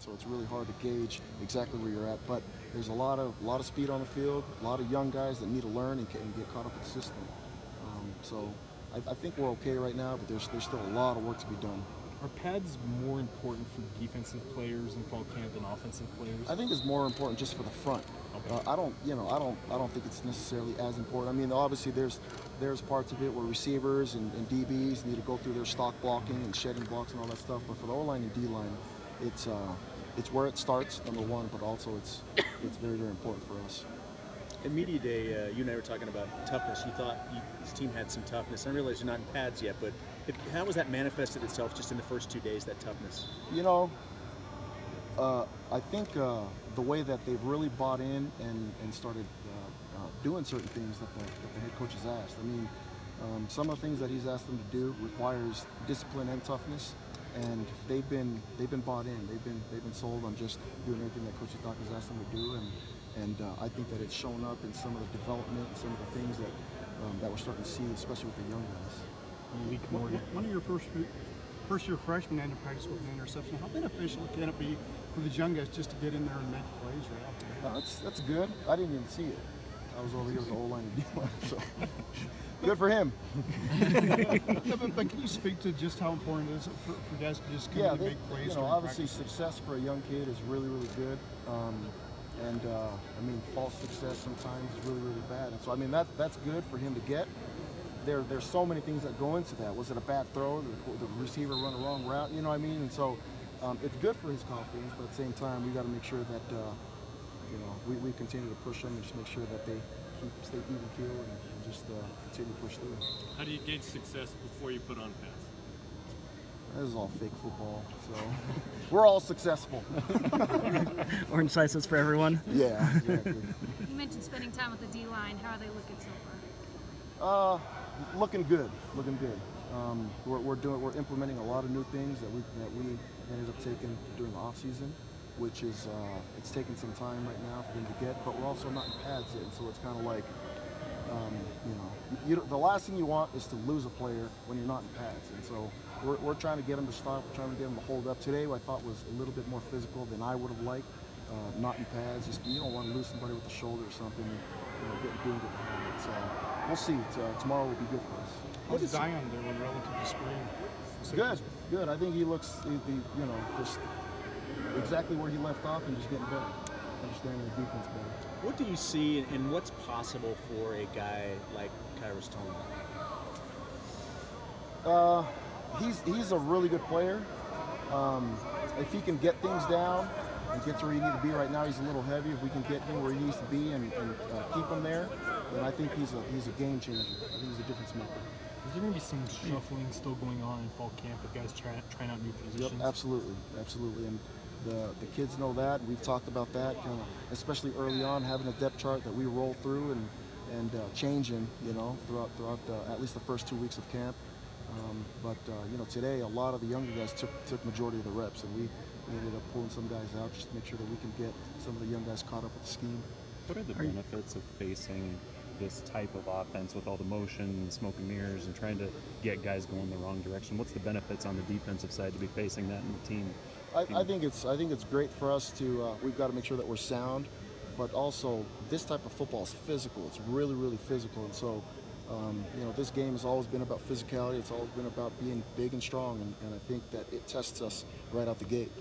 so it's really hard to gauge exactly where you're at. But there's a lot of speed on the field, a lot of young guys that need to learn and get caught up with the system. So I think we're okay right now, but there's still a lot of work to be done. Are pads more important for defensive players in fall camp than offensive players? I think it's more important just for the front. Okay. I don't think it's necessarily as important. I mean, obviously there's parts of it where receivers and DBs need to go through their stock blocking and shedding blocks and all that stuff. But for the O-line and D-line, it's where it starts, number one. But also it's very, very important for us. In media day, you and I were talking about toughness. You thought this team had some toughness. I realize you're not in pads yet, but how has that manifested itself just in the first 2 days, that toughness? You know, I think the way that they've really bought in and started doing certain things that the head coach has asked. I mean, some of the things that he's asked them to do requires discipline and toughness, and they've been bought in. They've been sold on just doing everything that Coach Tuiaki has asked them to do, and I think that it's shown up in some of the development and some of the things that we're starting to see, especially with the young guys. One of your first-year freshmen ended practice with an interception. How beneficial can it be for these young guys just to get in there and make plays right off the bat? That's good. I didn't even see it. I was over here with the O-line and D-line, so good for him. But can you speak to just how important it is for guys to just come in and make plays? You know, obviously success for a young kid is really, really good. I mean, false success sometimes is really, really bad. And so, I mean, that's good for him to get. There's so many things that go into that. Was it a bad throw? Did the receiver run a wrong route? You know what I mean? And so, it's good for his confidence, but at the same time, we got to make sure that you know, we continue to push them and just make sure that they stay even keel and just continue to push through. How do you gauge success before you put on pads? This is all fake football, so we're all successful. Orange slices for everyone. Yeah, exactly. You mentioned spending time with the D-line. How are they looking so far? Looking good. Looking good. We're implementing a lot of new things that we ended up taking during the off season, which is it's taking some time right now for them to get. But we're also not in pads yet, so it's kind of like you know, the last thing you want is to lose a player when you're not in pads, and so we're trying to get them to stop. We're trying to get them to hold up. Today, I thought was a little bit more physical than I would have liked. Not in pads. Just you don't want to lose somebody with the shoulder or something. You know, doing it behind it. So we'll see. Tomorrow will be good for us. How's Zion doing relative to spring? Good. I think he looks, you know, just exactly where he left off and just getting better, understanding the defense better. What do you see and what's possible for a guy like Khyiris Toney? He's a really good player. If he can get things down and get to where he needs to be right now, he's a little heavy. If we can get him where he needs to be and keep him there, then I think he's a game changer. I think he's a difference maker. Is there going to be some shuffling still going on in fall camp with guys trying out new positions? Yep, absolutely. And the kids know that. We've talked about that, kind of, especially early on, having a depth chart that we roll through and changing, you know, throughout at least the first 2 weeks of camp. But you know, today a lot of the younger guys took majority of the reps, and we ended up pulling some guys out just to make sure that we can get some of the young guys caught up with the scheme. What are the benefits of facing this type of offense with all the motion and smoke and mirrors and trying to get guys going the wrong direction? What's the benefits on the defensive side to be facing that in the team? I think it's great for us to. We've got to make sure that we're sound, but also this type of football is physical. It's really, really physical, and so. You know, this game has always been about physicality. It's always been about being big and strong, and I think that it tests us right out the gate.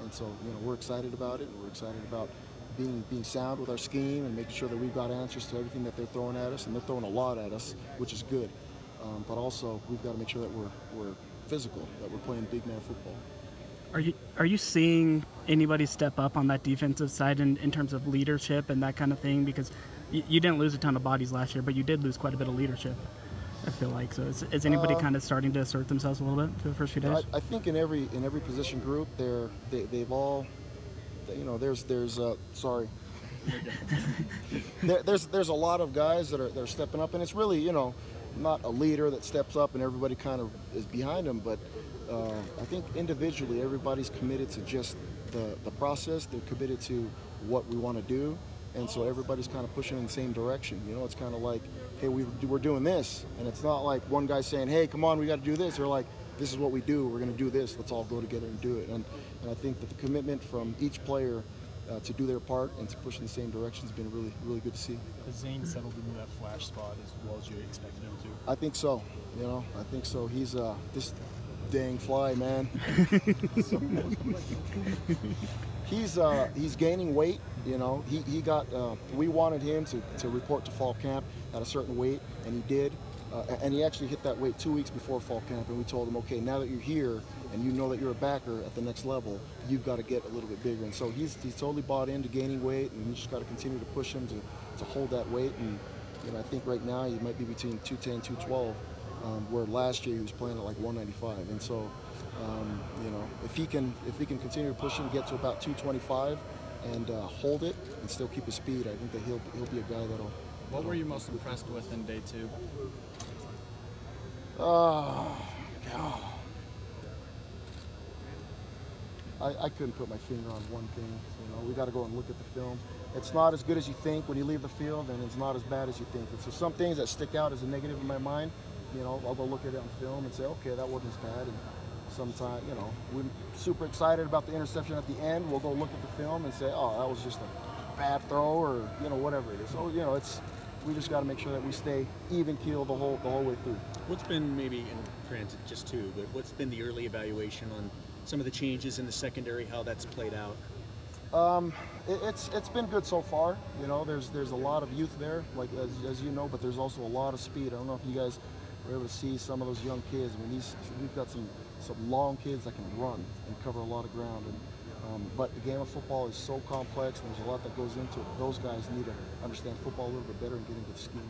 And so, you know, we're excited about it. We're excited about being sound with our scheme and making sure that we've got answers to everything that they're throwing at us, and they're throwing a lot at us, which is good. But also, we've got to make sure that we're physical, that we're playing big man football. Are you seeing anybody step up on that defensive side in terms of leadership and that kind of thing? Because you didn't lose a ton of bodies last year, but you did lose quite a bit of leadership, I feel like. So is anybody kind of starting to assert themselves a little bit for the first few days? I think in every position group, they've all, you know, there's sorry. there's a lot of guys that are stepping up, and it's really, you know, not a leader that steps up and everybody kind of is behind him, but I think individually everybody's committed to just the process. They're committed to what we want to do, and so everybody's kind of pushing in the same direction. You know, it's kind of like, hey, we're doing this, and it's not like one guy saying, hey, come on, we got to do this. They're like, this is what we do. We're going to do this. Let's all go together and do it. And I think that the commitment from each player to do their part and to push in the same direction has been really, really good to see. Has Zane settled into that flash spot as well as you expected him to? I think so. You know, I think so. He's this dang fly, man. He's gaining weight. You know, he got. We wanted him to report to fall camp at a certain weight, and he did. And he actually hit that weight 2 weeks before fall camp, and we told him, okay, now that you're here and you know that you're a backer at the next level, you've got to get a little bit bigger. And so he's totally bought into gaining weight, and we just got to continue to push him to hold that weight. And you know, I think right now he might be between 210, 212, where last year he was playing at like 195. And so, you know, if he can continue to push him, get to about 225, and hold it and still keep his speed, I think that he'll be a guy that'll. What were you most impressed with in day 2? I couldn't put my finger on one thing. You know, we got to go and look at the film. It's not as good as you think when you leave the field, and it's not as bad as you think. So some things that stick out as a negative in my mind, you know, I'll go look at it on film and say, okay, that wasn't as bad. And sometimes, you know, we're super excited about the interception at the end. We'll go look at the film and say, oh, that was just a bad throw, or you know, whatever it is. So you know, we just got to make sure that we stay even keel the whole way through. What's been, maybe in transit just two, but what's been the early evaluation on some of the changes in the secondary, how that's played out? It's been good so far. You know, there's a lot of youth there, like as you know, but there's also a lot of speed. I don't know if you guys were able to see some of those young kids. I mean, we've got some long kids that can run and cover a lot of ground. But the game of football is so complex, and there's a lot that goes into it. Those guys need to understand football a little bit better and get into the scheme.